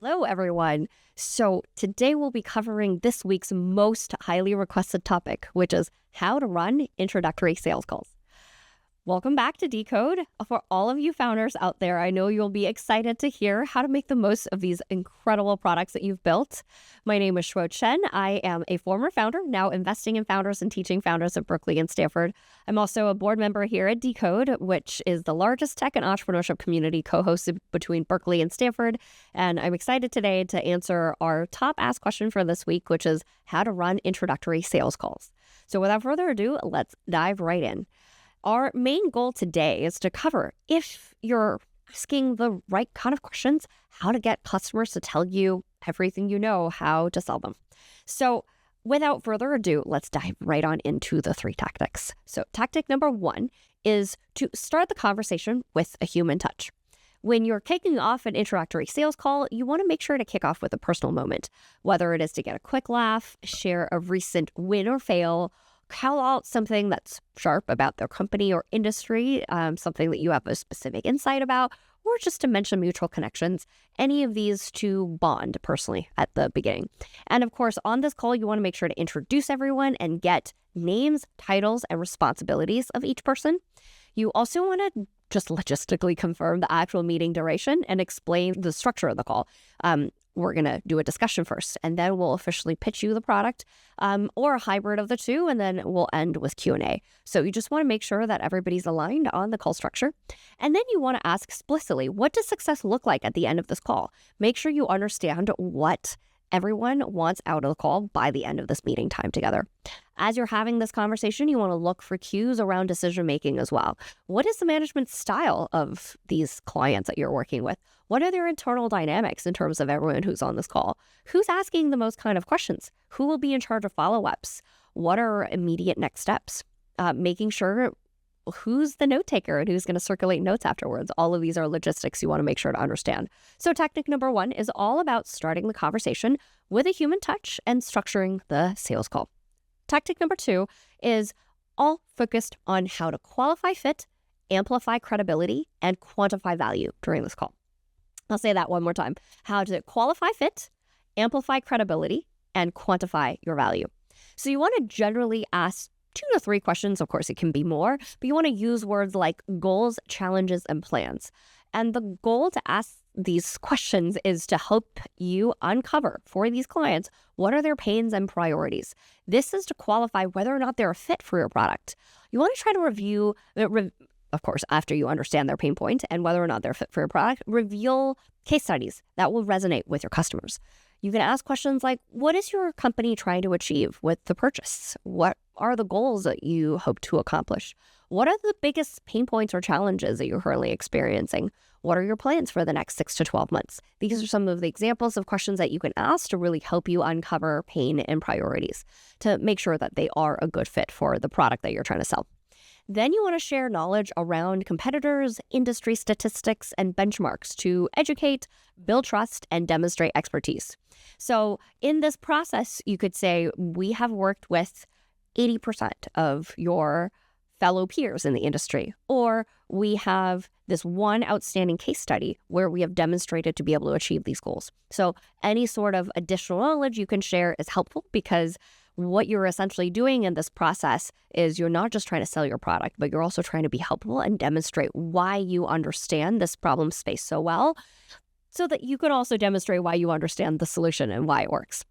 Hello, everyone. So today we'll be covering this week's most highly requested topic, which is how to run introductory sales calls. Welcome back to Decode. For all of you founders out there, I know you'll be excited to hear how to make the most of these incredible products that you've built. My name is Shuo Chen. I am a former founder, now investing in founders and teaching founders at Berkeley and Stanford. I'm also a board member here at Decode, which is the largest tech and entrepreneurship community co-hosted between Berkeley and Stanford. And I'm excited today to answer our top asked question for this week, which is how to run introductory sales calls. So without further ado, let's dive right in. Our main goal today is to cover, if you're asking the right kind of questions, how to get customers to tell you everything you know how to sell them. So without further ado, let's dive right on into the 3 tactics. So tactic number 1 is to start the conversation with a human touch. When you're kicking off an introductory sales call, you want to make sure to kick off with a personal moment, whether it is to get a quick laugh, share a recent win or fail, call out something that's sharp about their company or industry, something that you have a specific insight about, or just to mention mutual connections, any of these to bond personally at the beginning. And of course, on this call, you want to make sure to introduce everyone and get names, titles, and responsibilities of each person. You also want to just logistically confirm the actual meeting duration and explain the structure of the call. We're going to do a discussion first, and then we'll officially pitch you the product or a hybrid of the two, and then we'll end with Q&A. So you just want to make sure that everybody's aligned on the call structure. And then you want to ask explicitly, what does success look like at the end of this call? Make sure you understand what everyone wants out of the call by the end of this meeting time together. As you're having this conversation, you want to look for cues around decision-making as well. What is the management style of these clients that you're working with? What are their internal dynamics in terms of everyone who's on this call? Who's asking the most kind of questions? Who will be in charge of follow-ups? What are immediate next steps? Making sure who's the note taker and who's going to circulate notes afterwards. All of these are logistics you want to make sure to understand. So tactic number 1 is all about starting the conversation with a human touch and structuring the sales call. Tactic number 2 is all focused on how to qualify fit, amplify credibility, and quantify value during this call. I'll say that one more time. How to qualify fit, amplify credibility, and quantify your value. So you want to generally ask 2 to 3 questions. Of course, it can be more, but you want to use words like goals, challenges, and plans. And the goal to ask these questions is to help you uncover for these clients what are their pains and priorities. This is to qualify whether or not they're a fit for your product. You want to try to review, of course, after you understand their pain point and whether or not they're fit for your product, reveal case studies that will resonate with your customers. You can ask questions like, what is your company trying to achieve with the purchase? What are the goals that you hope to accomplish? What are the biggest pain points or challenges that you're currently experiencing? What are your plans for the next 6 to 12 months? These are some of the examples of questions that you can ask to really help you uncover pain and priorities to make sure that they are a good fit for the product that you're trying to sell. Then you want to share knowledge around competitors, industry statistics, and benchmarks to educate, build trust, and demonstrate expertise. So in this process, you could say, we have worked with 80% of your fellow peers in the industry, or we have this one outstanding case study where we have demonstrated to be able to achieve these goals. So any sort of additional knowledge you can share is helpful, because what you're essentially doing in this process is you're not just trying to sell your product, but you're also trying to be helpful and demonstrate why you understand this problem space so well, so that you could also demonstrate why you understand the solution and why it works.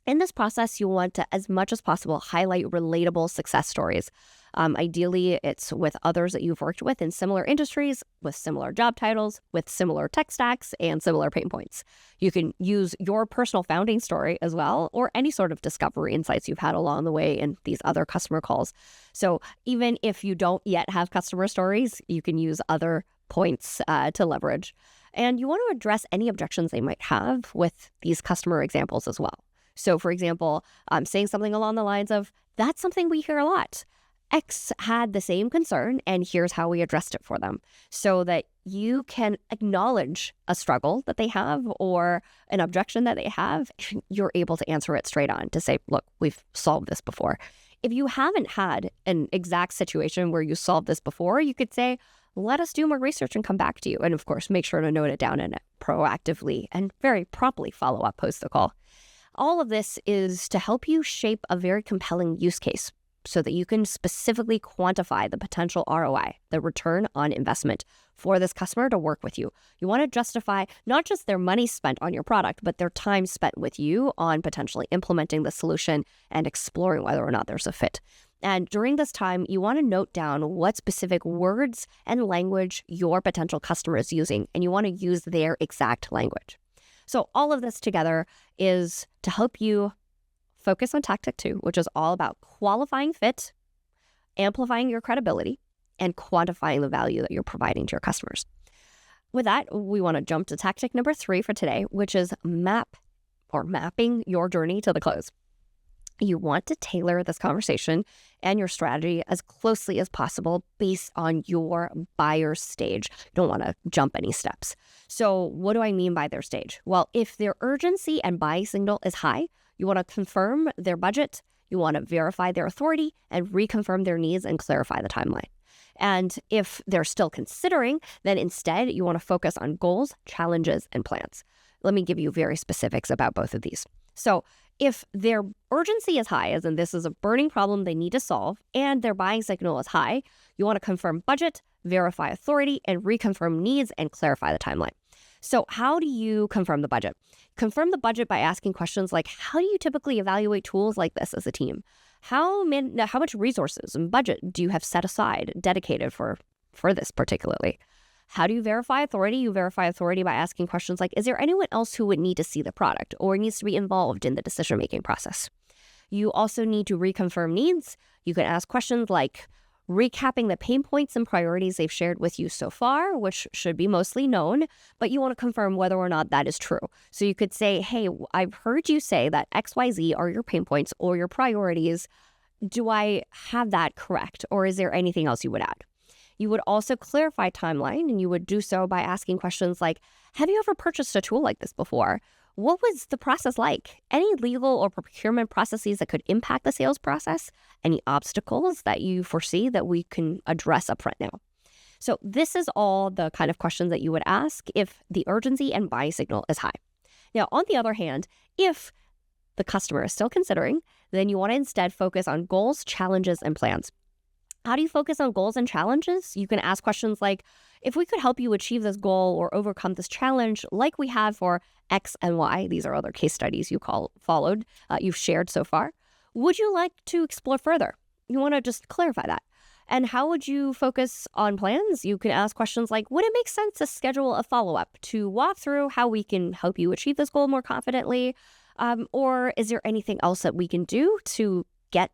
In this process, you want to, as much as possible, highlight relatable success stories. Ideally, it's with others that you've worked with in similar industries, with similar job titles, with similar tech stacks, and similar pain points. You can use your personal founding story as well, or any sort of discovery insights you've had along the way in these other customer calls. So even if you don't yet have customer stories, you can use other points to leverage. And you want to address any objections they might have with these customer examples as well. So for example, saying something along the lines of, that's something we hear a lot. X had the same concern, and here's how we addressed it for them, so that you can acknowledge a struggle that they have or an objection that they have. You're able to answer it straight on to say, look, we've solved this before. If you haven't had an exact situation where you solved this before, you could say, let us do more research and come back to you. And of course, make sure to note it down in a proactively and very promptly follow up post the call. All of this is to help you shape a very compelling use case so that you can specifically quantify the potential ROI, the return on investment for this customer to work with you. You want to justify not just their money spent on your product, but their time spent with you on potentially implementing the solution and exploring whether or not there's a fit. And during this time, you want to note down what specific words and language your potential customer is using, and you want to use their exact language. So all of this together is to help you focus on tactic 2, which is all about qualifying fit, amplifying your credibility, and quantifying the value that you're providing to your customers. With that, we want to jump to tactic number 3 for today, which is mapping your journey to the close. You want to tailor this conversation and your strategy as closely as possible based on your buyer's stage. You don't want to jump any steps. So what do I mean by their stage? Well, if their urgency and buying signal is high, you want to confirm their budget, you want to verify their authority, and reconfirm their needs and clarify the timeline. And if they're still considering, then instead you want to focus on goals, challenges, and plans. Let me give you very specifics about both of these. So if their urgency is high, as in this is a burning problem they need to solve, and their buying signal is high, you want to confirm budget, verify authority, and reconfirm needs and clarify the timeline. So how do you confirm the budget? Confirm the budget by asking questions like, how do you typically evaluate tools like this as a team? How much resources and budget do you have set aside, dedicated for this particularly? How do you verify authority? You verify authority by asking questions like, is there anyone else who would need to see the product or needs to be involved in the decision-making process? You also need to reconfirm needs. You can ask questions like, recapping the pain points and priorities they've shared with you so far, which should be mostly known, but you want to confirm whether or not that is true. So you could say, hey, I've heard you say that XYZ are your pain points or your priorities. Do I have that correct? Or is there anything else you would add? You would also clarify timeline, and you would do so by asking questions like, have you ever purchased a tool like this before? What was the process like? Any legal or procurement processes that could impact the sales process? Any obstacles that you foresee that we can address upfront now? So this is all the kind of questions that you would ask if the urgency and buying signal is high. Now, on the other hand, if the customer is still considering, then you want to instead focus on goals, challenges, and plans. How do you focus on goals and challenges? You can ask questions like, if we could help you achieve this goal or overcome this challenge, like we have for X and Y, these are other case studies you've shared so far, would you like to explore further? You want to just clarify that. And how would you focus on plans? You can ask questions like, would it make sense to schedule a follow-up to walk through how we can help you achieve this goal more confidently? Or is there anything else that we can do to get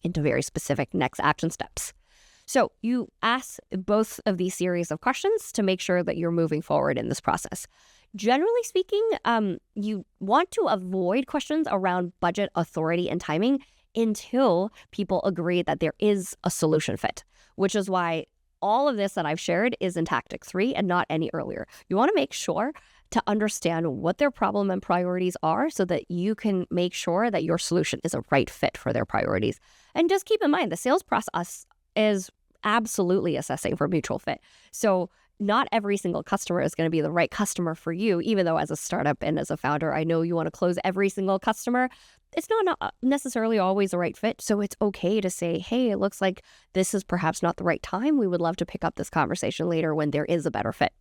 into very specific next action steps? So you ask both of these series of questions to make sure that you're moving forward in this process. Generally speaking, you want to avoid questions around budget, authority, and timing until people agree that there is a solution fit, which is why all of this that I've shared is in tactic 3 and not any earlier. You want to make sure to understand what their problem and priorities are so that you can make sure that your solution is a right fit for their priorities. And just keep in mind, the sales process is absolutely assessing for mutual fit. So not every single customer is going to be the right customer for you, even though as a startup and as a founder, I know you want to close every single customer. It's not necessarily always the right fit. So it's okay to say, hey, it looks like this is perhaps not the right time. We would love to pick up this conversation later when there is a better fit.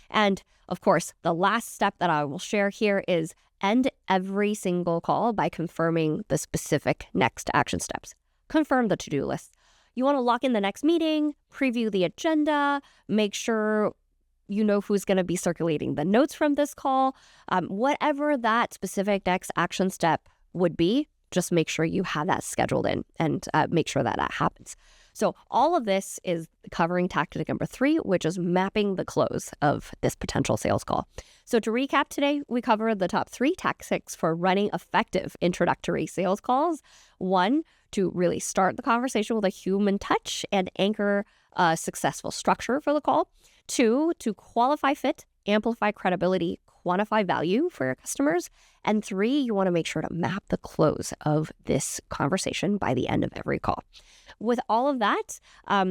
And of course, the last step that I will share here is end every single call by confirming the specific next action steps. Confirm the to-do list. You want to lock in the next meeting, preview the agenda, make sure you know who's going to be circulating the notes from this call. Whatever that specific next action step would be, just make sure you have that scheduled in and make sure that happens. So all of this is covering tactic number 3, which is mapping the close of this potential sales call. So to recap today, we covered the top 3 tactics for running effective introductory sales calls. 1, to really start the conversation with a human touch and anchor a successful structure for the call. 2, to qualify fit, amplify credibility, quantify value for your customers. And 3, you want to make sure to map the close of this conversation by the end of every call. With all of that,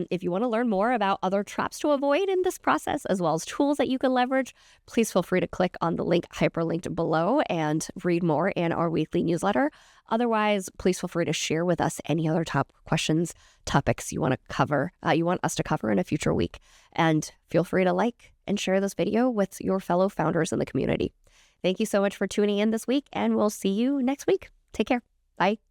if you want to learn more about other traps to avoid in this process, as well as tools that you can leverage, please feel free to click on the link hyperlinked below and read more in our weekly newsletter. Otherwise, please feel free to share with us any other top questions, topics you want to cover, you want us to cover in a future week. And feel free to like and share this video with your fellow founders in the community. Thank you so much for tuning in this week, and we'll see you next week. Take care. Bye.